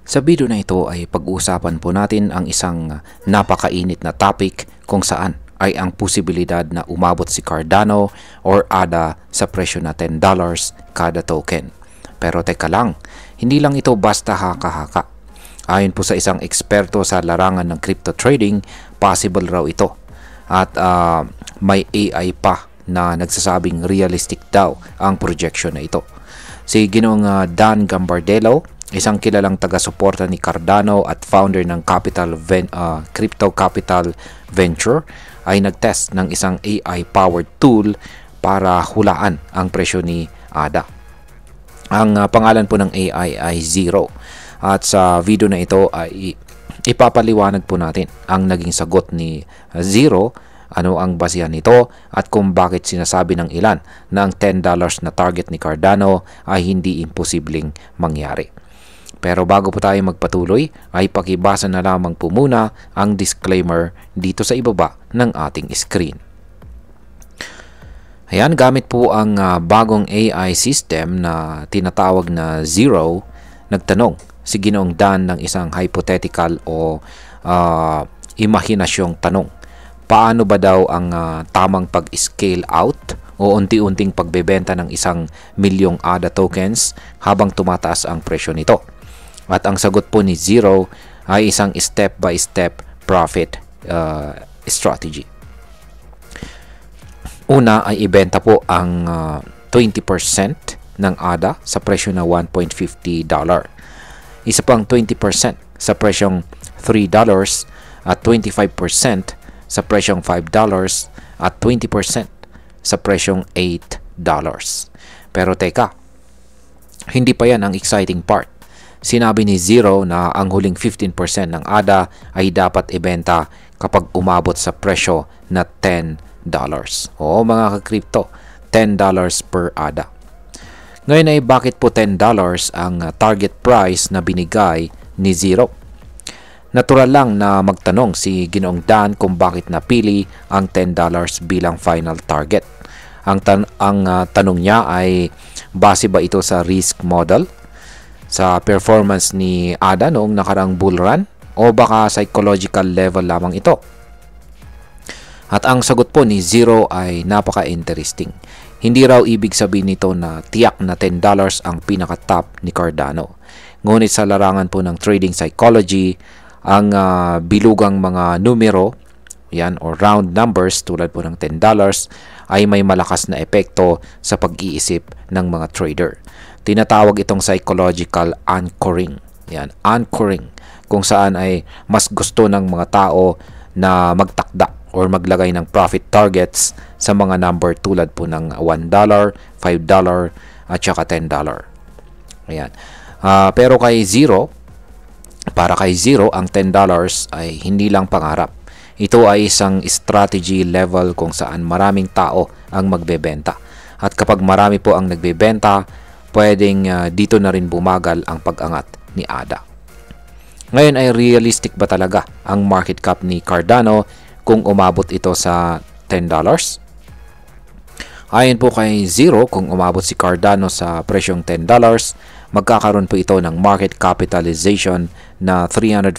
Sa video na ito ay pag-uusapan po natin ang isang napakainit na topic kung saan ay ang posibilidad na umabot si Cardano or ADA sa presyo na $10 kada token. Pero teka lang, hindi lang ito basta haka-haka. Ayon po sa isang eksperto sa larangan ng crypto trading, possible raw ito. At may AI pa na nagsasabing realistic daw ang projection na ito. Si Ginoong Dan Gambardella, isang kilalang taga-suporta ni Cardano at founder ng Crypto Capital Venture, ay nag-test ng isang AI-powered tool para hulaan ang presyo ni ADA. Ang pangalan po ng AI ay Zero. At sa video na ito ay ipapaliwanag po natin ang naging sagot ni Zero, ano ang basihan nito at kung bakit sinasabi ng ilan na ang $10 na target ni Cardano ay hindi imposibleng mangyari. Pero bago po tayo magpatuloy, ay pakibasa na lamang po muna ang disclaimer dito sa ibaba ng ating screen. Ayan, gamit po ang bagong AI system na tinatawag na Zero, nagtanong si Ginoong Dan ng isang hypothetical o imahinasyong tanong. Paano ba daw ang tamang pag-scale out o unti-unting pagbebenta ng 1,000,000 ADA tokens habang tumataas ang presyo nito? At ang sagot po ni Zero ay isang step-by-step profit strategy. Una ay ibenta po ang 20% ng ADA sa presyo na $1.50. Isa pang 20% sa presyong $3 at 25% sa presyong $5 at 20% sa presyong $8. Pero teka, hindi pa yan ang exciting part. Sinabi ni Zero na ang huling 15% ng ADA ay dapat ibenta kapag umabot sa presyo na $10. Oo mga ka-crypto, $10 per ADA. Ngayon ay bakit po $10 ang target price na binigay ni Zero? Natural lang na magtanong si Ginoong Dan kung bakit napili ang $10 bilang final target. Ang tanong niya ay base ba ito sa risk model, sa performance ni ADA noong nakarang bull run, o baka psychological level lamang ito? At ang sagot po ni Zero ay napaka-interesting. Hindi raw ibig sabihin nito na tiyak na $10 ang pinaka-top ni Cardano. Ngunit sa larangan po ng trading psychology, ang bilugang mga numero, yan, or round numbers tulad po ng $10 ay may malakas na epekto sa pag-iisip ng mga trader. Tinatawag itong psychological anchoring. Yan, anchoring, kung saan ay mas gusto ng mga tao na magtakda or maglagay ng profit targets sa mga number tulad po ng $1, $5 at saka $10. Ayan. Pero para kay Zero, ang $10 ay hindi lang pangarap. Ito ay isang strategy level kung saan maraming tao ang magbebenta. At kapag marami po ang nagbebenta, pwedeng dito na rin bumagal ang pag-angat ni ADA. Ngayon ay realistic ba talaga ang market cap ni Cardano kung umabot ito sa $10? Ayon po kay Zero, kung umabot si Cardano sa presyong $10, magkakaroon po ito ng market capitalization na $350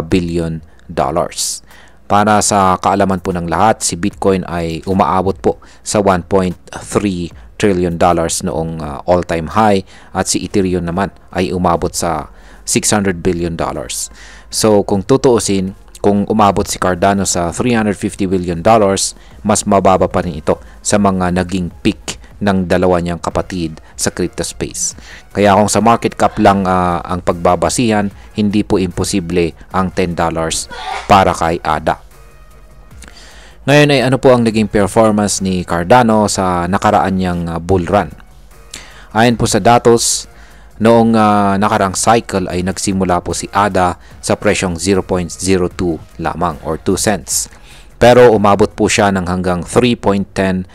billion. Para sa kaalaman po ng lahat, si Bitcoin ay umaabot po sa $1.3 trillion noong all-time high at si Ethereum naman ay umabot sa $600 billion. So kung tutuusin, kung umabot si Cardano sa $350 billion, mas mababa pa rin ito sa mga naging peak ng dalawa niyang kapatid sa crypto space. Kaya kung sa market cap lang ang pagbabasihan, hindi po imposible ang $10 para kay ADA. Ngayon ay ano po ang naging performance ni Cardano sa nakaraan niyang bull run? Ayon po sa datos, noong nakarang cycle ay nagsimula po si ADA sa presyong 0.02 lamang or 2 cents. Pero umabot po siya ng hanggang $3.10.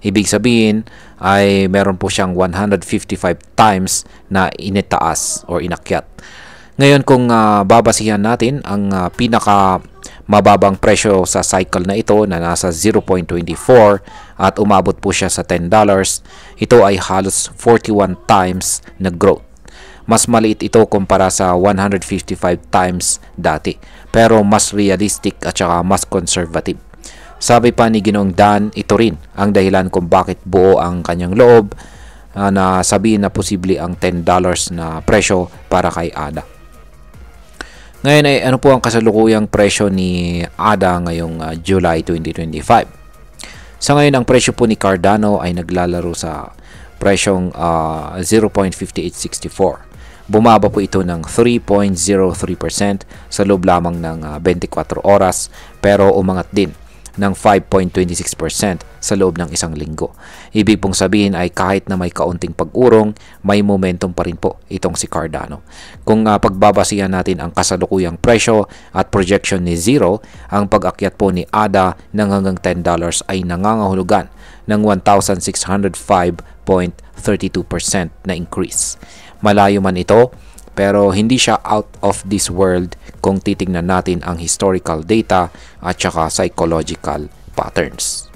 Ibig sabihin ay meron po siyang 155 times na initaas or inakyat. Ngayon kung babasihan natin ang pinaka mababang presyo sa cycle na ito na nasa 0.24 at umabot po siya sa $10, ito ay halos 41 times na growth. Mas maliit ito kumpara sa 155 times dati, pero mas realistic at saka mas conservative. Sabi pa ni Ginoong Dan, ito rin ang dahilan kung bakit buo ang kanyang loob na sabihin na posible ang $10 na presyo para kay ADA. Ngayon ay ano po ang kasalukuyang presyo ni ADA ngayong July 2025? Sa ngayon, ang presyo po ni Cardano ay naglalaro sa presyong 0.5864. Bumaba po ito ng 3.03% sa loob lamang ng 24 oras, pero umangat din ng 5.26% sa loob ng isang linggo. Ibig pong sabihin ay kahit na may kaunting pag-urong, may momentum pa rin po itong si Cardano. Kung pagbabasihan natin ang kasalukuyang presyo at projection ni Zero, ang pag-akyat po ni ADA ng hanggang $10 ay nangangahulugan ng 1,605.32% na increase. Malayo man ito, pero hindi siya out of this world kung titingnan natin ang historical data at saka psychological patterns.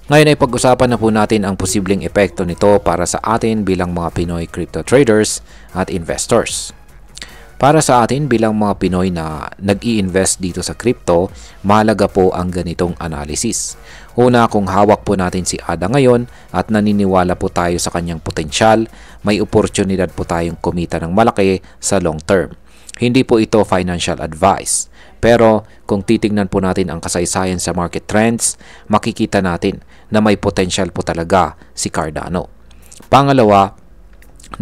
Ngayon ay pag-usapan na po natin ang posibleng epekto nito para sa atin bilang mga Pinoy crypto traders at investors. Para sa atin bilang mga Pinoy na nag-i-invest dito sa crypto, mahalaga po ang ganitong analysis. Una, kung hawak po natin si ADA ngayon at naniniwala po tayo sa kanyang potensyal, may oportunidad po tayong kumita ng malaki sa long term. Hindi po ito financial advice. Pero kung titingnan po natin ang kasaysayan sa market trends, makikita natin na may potensyal po talaga si Cardano. Pangalawa,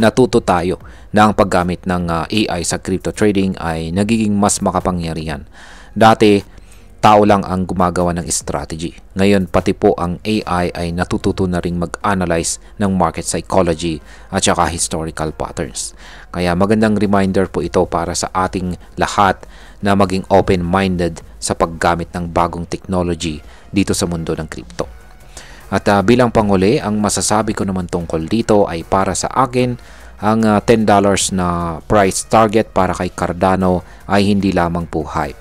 natuto tayo na ang paggamit ng AI sa crypto trading ay nagiging mas makapangyarihan. Dati, tao lang ang gumagawa ng strategy. Ngayon, pati po ang AI ay natututo na ring mag-analyze ng market psychology at saka historical patterns. Kaya magandang reminder po ito para sa ating lahat na maging open-minded sa paggamit ng bagong technology dito sa mundo ng crypto. At bilang panghuli, ang masasabi ko naman tungkol dito ay para sa akin, ang $10 na price target para kay Cardano ay hindi lamang po hype.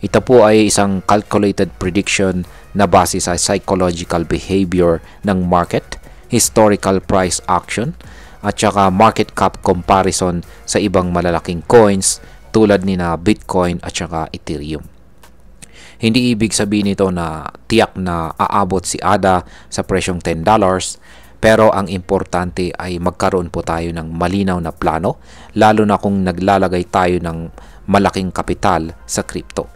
Ito po ay isang calculated prediction na base sa psychological behavior ng market, historical price action, at saka market cap comparison sa ibang malalaking coins tulad ni na Bitcoin at saka Ethereum. Hindi ibig sabihin nito na tiyak na aabot si ADA sa presyong $10, pero ang importante ay magkaroon po tayo ng malinaw na plano, lalo na kung naglalagay tayo ng malaking kapital sa crypto.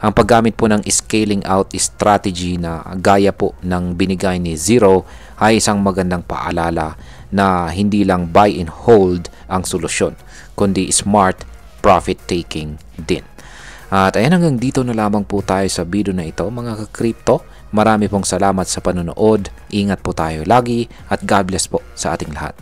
Ang paggamit po ng scaling out strategy na gaya po ng binigay ni Zero ay isang magandang paalala na hindi lang buy and hold ang solusyon, kundi smart profit taking din. At ayan, hanggang dito na lamang po tayo sa video na ito mga ka-crypto. Marami pong salamat sa panonood. Ingat po tayo lagi at God bless po sa ating lahat.